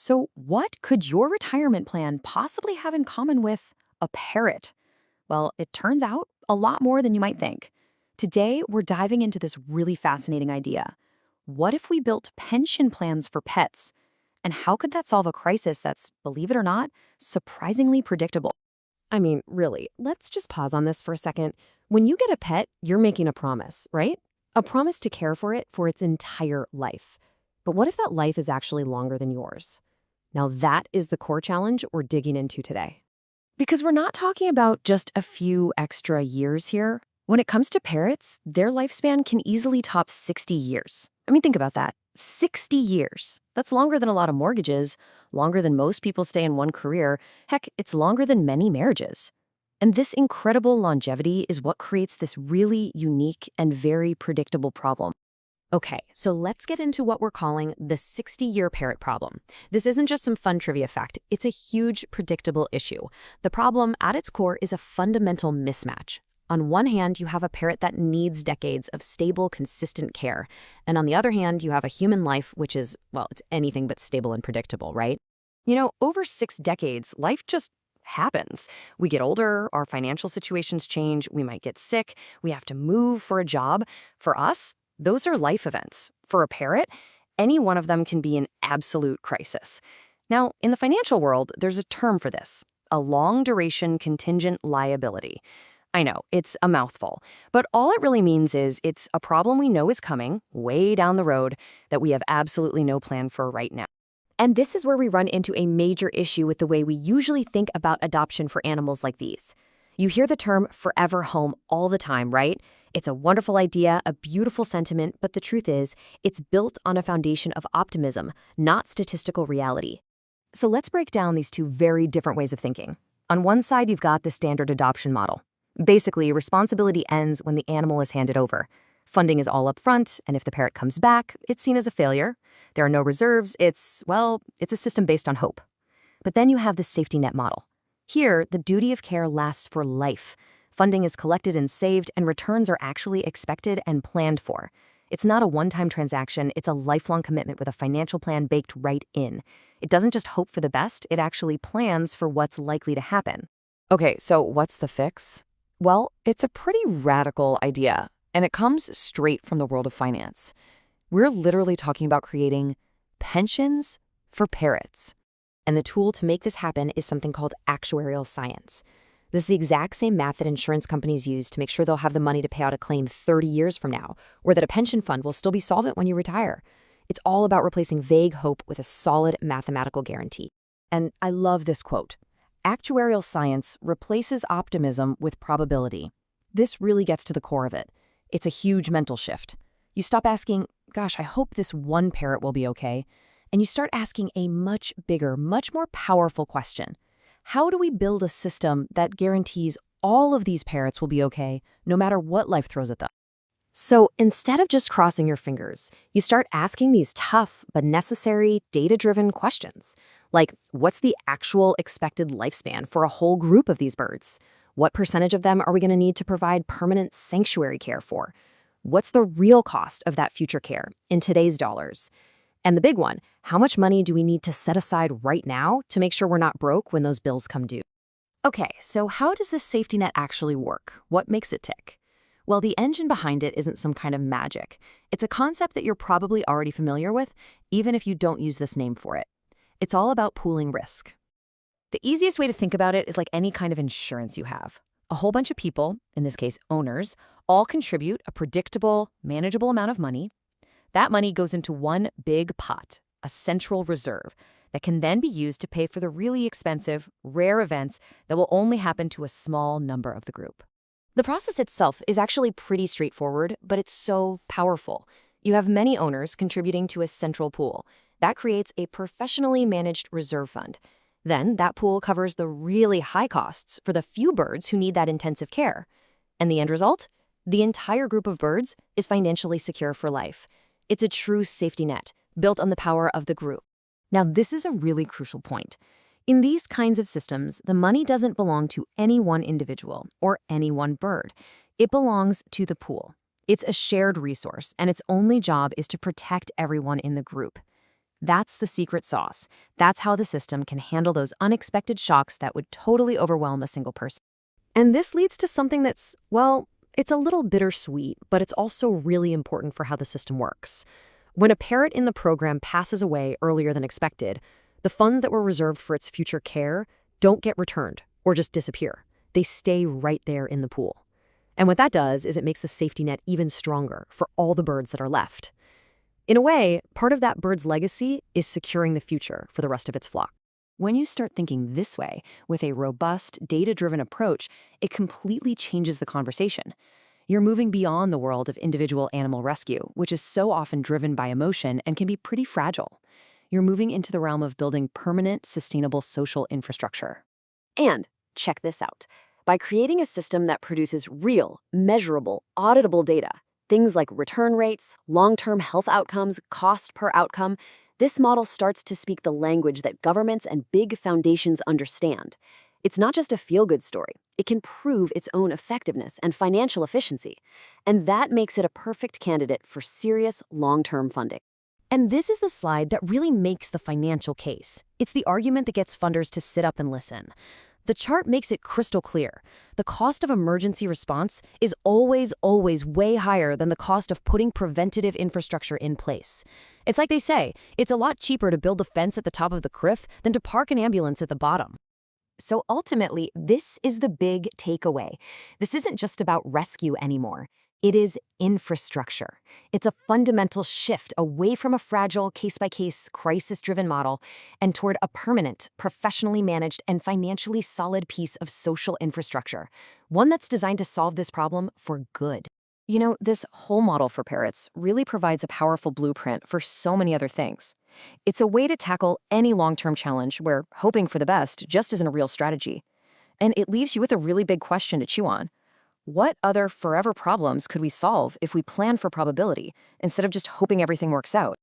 So, what could your retirement plan possibly have in common with a parrot? Well, it turns out a lot more than you might think. Today, we're diving into this really fascinating idea. What if we built pension plans for pets? And how could that solve a crisis that's, believe it or not, surprisingly predictable? I mean, really, let's just pause on this for a second. When you get a pet, you're making a promise, right? A promise to care for it for its entire life. But what if that life is actually longer than yours? Now, that is the core challenge we're digging into today. Because we're not talking about just a few extra years here. When it comes to parrots, their lifespan can easily top 60 years. I mean, think about that. 60 years. That's longer than a lot of mortgages, longer than most people stay in one career. Heck, it's longer than many marriages. And this incredible longevity is what creates this really unique and very predictable problem. Okay, so let's get into what we're calling the 60-year parrot problem. This isn't just some fun trivia fact, it's a huge, predictable issue. The problem, at its core, is a fundamental mismatch. On one hand, you have a parrot that needs decades of stable, consistent care. And on the other hand, you have a human life, which is, well, it's anything but stable and predictable, right? Over 6 decades, life just happens. We get older, our financial situations change, we might get sick, we have to move for a job. For us, those are life events. For a parrot, any one of them can be an absolute crisis. Now, in the financial world, there's a term for this, a long-duration contingent liability. I know, it's a mouthful, but all it really means is it's a problem we know is coming way down the road that we have absolutely no plan for right now. And this is where we run into a major issue with the way we usually think about adoption for animals like these. You hear the term forever home all the time, right? It's a wonderful idea, a beautiful sentiment, but the truth is, it's built on a foundation of optimism, not statistical reality. So let's break down these two very different ways of thinking. On one side, you've got the standard adoption model. Basically, responsibility ends when the animal is handed over. Funding is all up front, and if the parrot comes back, it's seen as a failure. There are no reserves. It's a system based on hope. But then you have the safety net model. Here, the duty of care lasts for life. Funding is collected and saved, and returns are actually expected and planned for. It's not a one-time transaction, it's a lifelong commitment with a financial plan baked right in. It doesn't just hope for the best, it actually plans for what's likely to happen. Okay, so what's the fix? Well, it's a pretty radical idea, and it comes straight from the world of finance. We're literally talking about creating pensions for parrots. And the tool to make this happen is something called actuarial science. This is the exact same math that insurance companies use to make sure they'll have the money to pay out a claim 30 years from now, or that a pension fund will still be solvent when you retire. It's all about replacing vague hope with a solid mathematical guarantee. And I love this quote. Actuarial science replaces optimism with probability. This really gets to the core of it. It's a huge mental shift. You stop asking, gosh, I hope this one parrot will be okay, and you start asking a much bigger, much more powerful question. How do we build a system that guarantees all of these parrots will be okay, no matter what life throws at them? So instead of just crossing your fingers, you start asking these tough but necessary data-driven questions. Like, what's the actual expected lifespan for a whole group of these birds? What percentage of them are we going to need to provide permanent sanctuary care for? What's the real cost of that future care in today's dollars? And the big one, how much money do we need to set aside right now to make sure we're not broke when those bills come due? Okay, so how does this safety net actually work? What makes it tick? Well, the engine behind it isn't some kind of magic. It's a concept that you're probably already familiar with, even if you don't use this name for it. It's all about pooling risk. The easiest way to think about it is like any kind of insurance you have. A whole bunch of people, in this case owners, all contribute a predictable, manageable amount of money. That money goes into one big pot, a central reserve, that can then be used to pay for the really expensive, rare events that will only happen to a small number of the group. The process itself is actually pretty straightforward, but it's so powerful. You have many owners contributing to a central pool. That creates a professionally managed reserve fund. Then that pool covers the really high costs for the few birds who need that intensive care. And the end result? The entire group of birds is financially secure for life. It's a true safety net, built on the power of the group. Now, this is a really crucial point. In these kinds of systems, the money doesn't belong to any one individual or any one bird. It belongs to the pool. It's a shared resource, and its only job is to protect everyone in the group. That's the secret sauce. That's how the system can handle those unexpected shocks that would totally overwhelm a single person. And this leads to something that's, well, it's a little bittersweet, but it's also really important for how the system works. When a parrot in the program passes away earlier than expected, the funds that were reserved for its future care don't get returned or just disappear. They stay right there in the pool. And what that does is it makes the safety net even stronger for all the birds that are left. In a way, part of that bird's legacy is securing the future for the rest of its flock. When you start thinking this way, with a robust, data-driven approach, it completely changes the conversation. You're moving beyond the world of individual animal rescue, which is so often driven by emotion and can be pretty fragile. You're moving into the realm of building permanent, sustainable social infrastructure. And check this out. By creating a system that produces real, measurable, auditable data, things like return rates, long-term health outcomes, cost per outcome, this model starts to speak the language that governments and big foundations understand. It's not just a feel-good story. It can prove its own effectiveness and financial efficiency. And that makes it a perfect candidate for serious, long-term funding. And this is the slide that really makes the financial case. It's the argument that gets funders to sit up and listen. The chart makes it crystal clear. The cost of emergency response is always way higher than the cost of putting preventative infrastructure in place. It's like they say, it's a lot cheaper to build a fence at the top of the cliff than to park an ambulance at the bottom. So ultimately, this is the big takeaway. This isn't just about rescue anymore. It is infrastructure. It's a fundamental shift away from a fragile, case-by-case, crisis-driven model and toward a permanent, professionally managed, and financially solid piece of social infrastructure, one that's designed to solve this problem for good. You know, this whole model for parrots really provides a powerful blueprint for so many other things. It's a way to tackle any long-term challenge where hoping for the best just isn't a real strategy. And it leaves you with a really big question to chew on. What other forever problems could we solve if we plan for probability instead of just hoping everything works out?